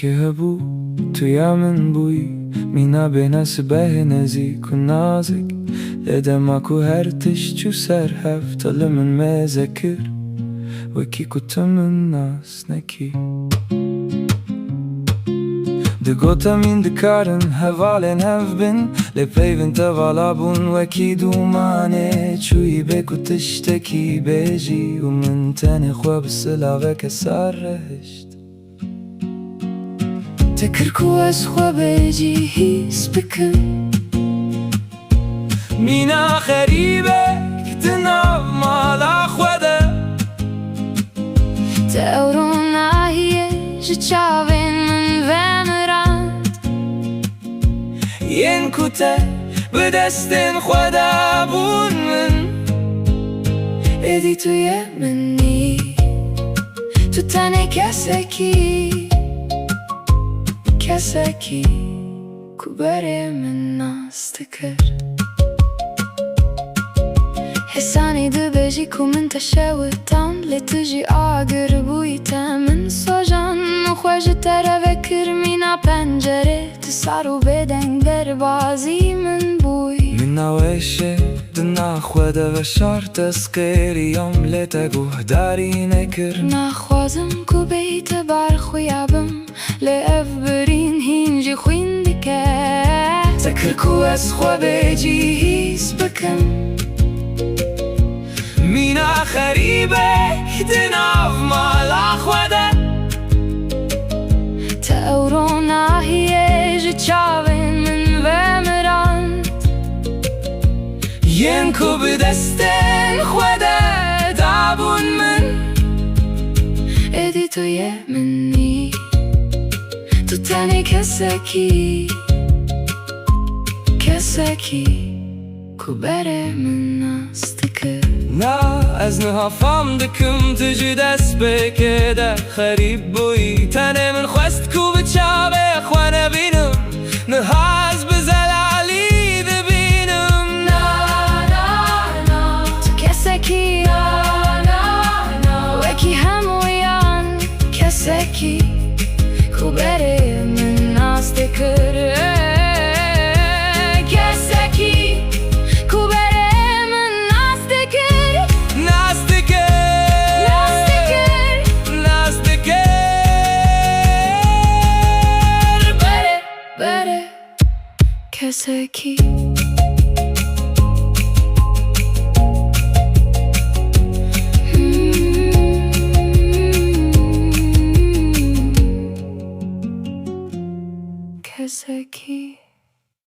که هبو توی من بوی مینا بینس به نزیک و نازک لدماکو هرتش چو سر هفتل من مذکر وکی کتم الناس نکی De gota min de karen havalen havbin Le peyvin tavalabun weki dumane Chuyi beku tishteki beji ومن تاني خواب السلا كسار رهشت تكركو از خوابجي هيس بكم مينا خريبة كتناف مالا خوده تأورونا هي جتشاوين من فنران ين كوته بدستن خوده بون من ادي تو يمني تو تاني كسكي كسكي كبري من ناس تكر حساني دبجي كومن تشاوتان لتجي آگر بويتا من سوجان مخواج ترى فكر مينا پنجره تسارو بدن بربازي من بوي من نوشه دنا خوده و شار تسقير يوم لتگوه داري نكر نخوازم كو بيت بار خويابم لأف برين هينجي خوين دكه تكر كو از خوابجي هيس بكم مينا خريبة تناف مالا خوده تأورونا هي جتشاوين من ومران ينكو بدستن خوده دابون من ادي تو يمني تو تاني كسكي كسكي كبره من ناس تكر نا از نهافم دکم تجی دست بکده خریب بوی تنه من خواست کو بچابه خوانه بینم نهاز بزلالی ببینم نا نا نا تو کسکی نا نا نا وکی همویان کسکی کو بره من ناس تکره كسكي كسكي